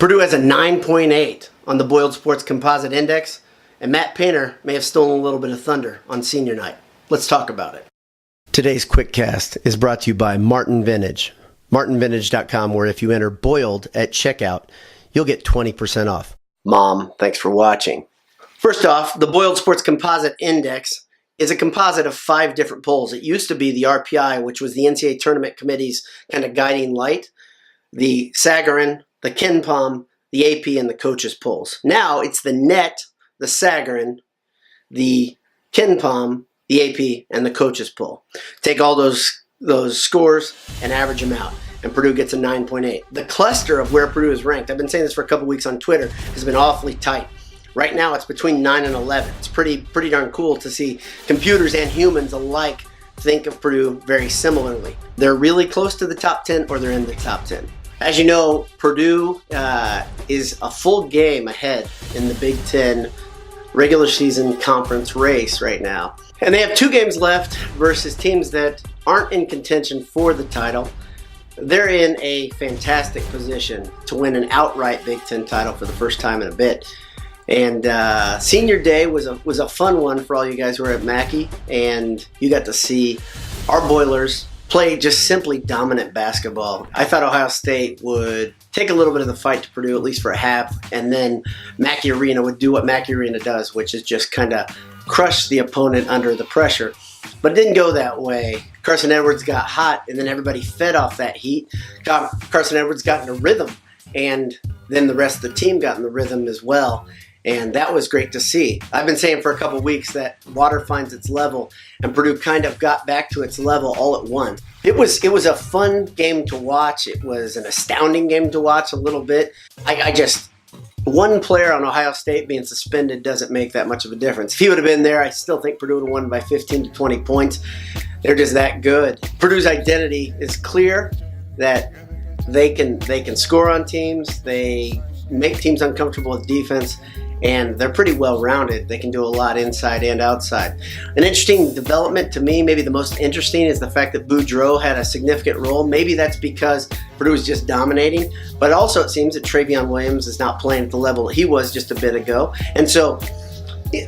Purdue has a 9.8 on the Boiled Sports Composite Index, and Matt Painter may have stolen a little bit of thunder on senior night. Let's talk about it. Today's Quickcast is brought to you by Martin Vintage. MartinVintage.com, where if you enter Boiled at checkout, you'll get 20% off. Mom, thanks for watching. First off, the Boiled Sports Composite Index is a composite of 5 different polls. It used to be the RPI, which was the NCAA Tournament Committee's kind of guiding light, the Sagarin, the KenPom, the AP, and the coaches polls. Now it's the NET, the Sagarin, the KenPom, the AP, and the coaches poll. Take all those scores and average them out, and Purdue gets a 9.8. The cluster of where Purdue is ranked, I've been saying this for a couple weeks on Twitter, has been awfully tight. Right now it's between 9 and 11. It's pretty darn cool to see computers and humans alike think of Purdue very similarly. They're really close to the top 10 or they're in the top 10. As you know, Purdue is a full game ahead in the Big Ten regular season conference race right now. And they have 2 games left versus teams that aren't in contention for the title. They're in a fantastic position to win an outright Big Ten title for the first time in a bit. And senior day was a fun one for all you guys who were at Mackey, and you got to see our Boilers play just simply dominant basketball. I thought Ohio State would take a little bit of the fight to Purdue, at least for a half, and then Mackey Arena would do what Mackey Arena does, which is just kind of crush the opponent under the pressure. But it didn't go that way. Carson Edwards got hot, and then everybody fed off that heat. Carson Edwards got in a rhythm, and then the rest of the team got in the rhythm as well. And that was great to see. I've been saying for a couple weeks that water finds its level, and Purdue kind of got back to its level all at once. It was a fun game to watch. It was an astounding game to watch a little bit. One player on Ohio State being suspended doesn't make that much of a difference. If he would have been there, I still think Purdue would have won by 15 to 20 points. They're just that good. Purdue's identity is clear, that they can score on teams, they make teams uncomfortable with defense, and they're pretty well-rounded. They can do a lot inside and outside. An interesting development to me, maybe the most interesting, is the fact that Boudreaux had a significant role. Maybe that's because Purdue is just dominating, but also it seems that Travion Williams is not playing at the level he was just a bit ago. And so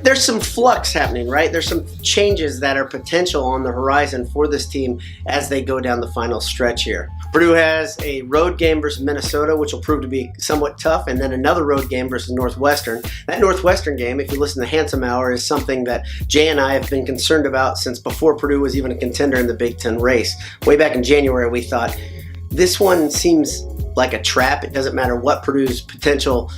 there's some flux happening, right? There's some changes that are potential on the horizon for this team as they go down the final stretch here. Purdue has a road game versus Minnesota, which will prove to be somewhat tough, and then another road game versus Northwestern. That Northwestern game, if you listen to Handsome Hour, is something that Jay and I have been concerned about since before Purdue was even a contender in the Big Ten race. Way back in January, we thought, this one seems like a trap. It doesn't matter what Purdue's potential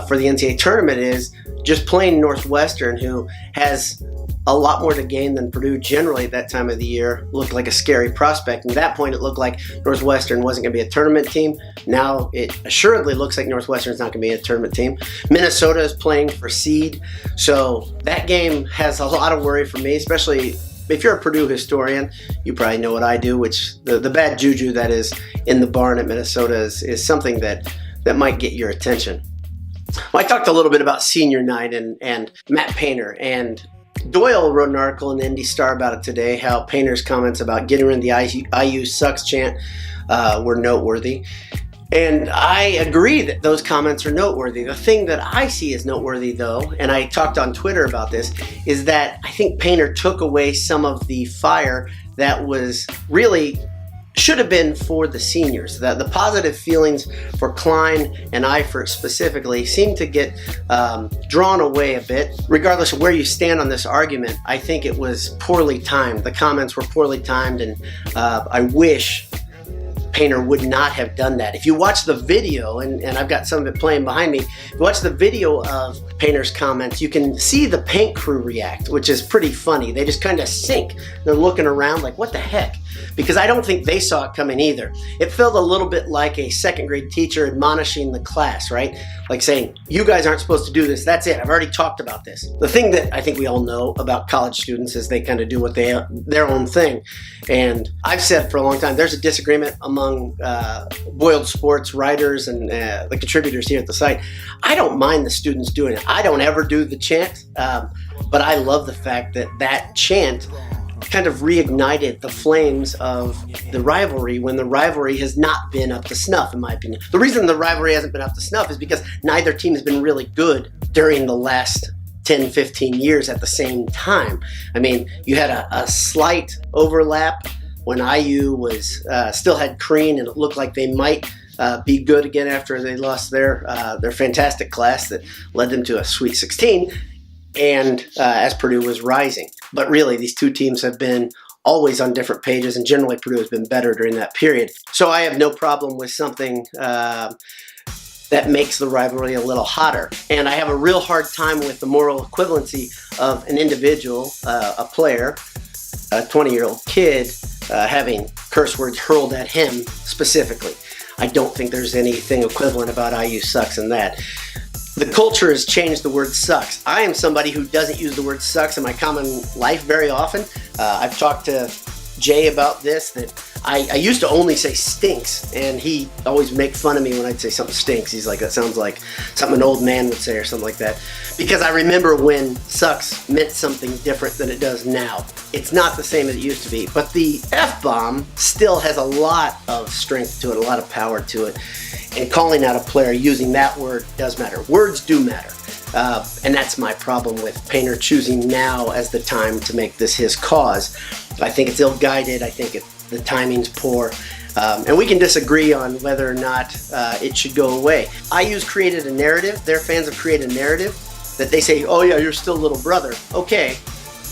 for the NCAA tournament is. Just playing Northwestern, who has a lot more to gain than Purdue generally at that time of the year, looked like a scary prospect. And at that point, it looked like Northwestern wasn't going to be a tournament team. Now it assuredly looks like Northwestern's not going to be a tournament team. Minnesota is playing for seed. So that game has a lot of worry for me, especially if you're a Purdue historian. You probably know what I do, which the bad juju that is in the barn at Minnesota is something that might get your attention. Well, I talked a little bit about senior night and Matt Painter, and Doyle wrote an article in the Indy Star about it today, how Painter's comments about getting rid of the IU sucks chant were noteworthy. And I agree that those comments are noteworthy. The thing that I see as noteworthy, though, and I talked on Twitter about this, is that I think Painter took away some of the fire that was really should have been for the seniors. The positive feelings for Klein and Eifert specifically seem to get drawn away a bit. Regardless of where you stand on this argument, I think it was poorly timed. The comments were poorly timed, and I wish Painter would not have done that. If you watch the video, and I've got some of it playing behind me, if you watch the video of Painter's comments, you can see the paint crew react, which is pretty funny. They just kind of sink. They're looking around like, what the heck? Because I don't think they saw it coming either. It felt a little bit like a second grade teacher admonishing the class, right? Like saying, you guys aren't supposed to do this. That's it. I've already talked about this. The thing that I think we all know about college students is they kind of do what their own thing. And I've said for a long time, there's a disagreement among Boiled Sports writers and the contributors here at the site. I don't mind the students doing it. I don't ever do the chant, but I love the fact that chant kind of reignited the flames of the rivalry when the rivalry has not been up to snuff, in my opinion. The reason the rivalry hasn't been up to snuff is because neither team has been really good during the last 10, 15 years at the same time. I mean, you had a slight overlap when IU was still had Crean, and it looked like they might be good again after they lost their fantastic class that led them to a Sweet 16, and as Purdue was rising. But really, these two teams have been always on different pages, and generally Purdue has been better during that period. So I have no problem with something that makes the rivalry a little hotter. And I have a real hard time with the moral equivalency of an individual, a player, a 20-year-old kid, having curse words hurled at him specifically. I don't think there's anything equivalent about IU sucks in that. The culture has changed the word sucks. I am somebody who doesn't use the word sucks in my common life very often. I've talked to Jay about this, that I used to only say stinks, and he always make fun of me when I'd say something stinks. He's like, that sounds like something an old man would say or something like that. Because I remember when sucks meant something different than it does now. It's not the same as it used to be, but the F-bomb still has a lot of strength to it, a lot of power to it. And calling out a player using that word does matter. Words do matter. And that's my problem with Painter choosing now as the time to make this his cause. I think it's ill-guided. I think the timing's poor. And we can disagree on whether or not it should go away. IU's created a narrative. Their fans have created a narrative that they say, oh yeah, you're still little brother. Okay,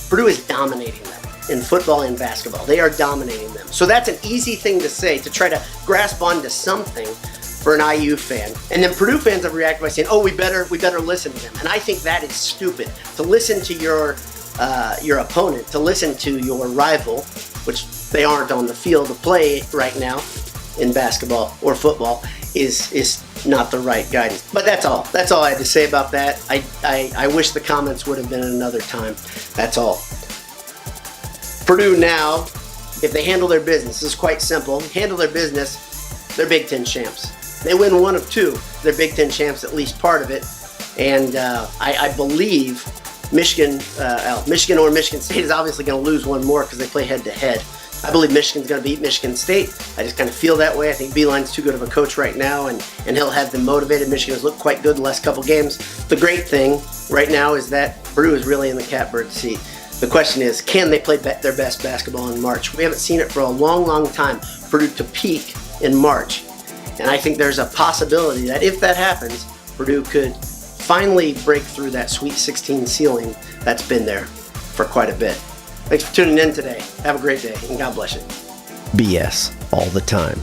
Purdue is dominating them in football and basketball. They are dominating them. So that's an easy thing to say, to try to grasp onto something for an IU fan. And then Purdue fans have reacted by saying, oh, we better listen to them. And I think that is stupid. To listen to your opponent, to listen to your rival, which they aren't on the field to play right now in basketball or football, is not the right guidance. But that's all. That's all I had to say about that. I wish the comments would have been another time. That's all. Purdue now, if they handle their business, this is quite simple. Handle their business, they're Big Ten champs. They win one of two. They're Big Ten champs, at least part of it. And I believe Michigan or Michigan State is obviously going to lose one more because they play head-to-head. I believe Michigan's going to beat Michigan State. I just kind of feel that way. I think Beeline's too good of a coach right now, and he'll have them motivated. Michigan has looked quite good the last couple games. The great thing right now is that Purdue is really in the Catbird seat. The question is, can they play their best basketball in March? We haven't seen it for a long, long time. Purdue to peak in March. And I think there's a possibility that if that happens, Purdue could finally break through that Sweet 16 ceiling that's been there for quite a bit. Thanks for tuning in today. Have a great day, and God bless you. BS all the time.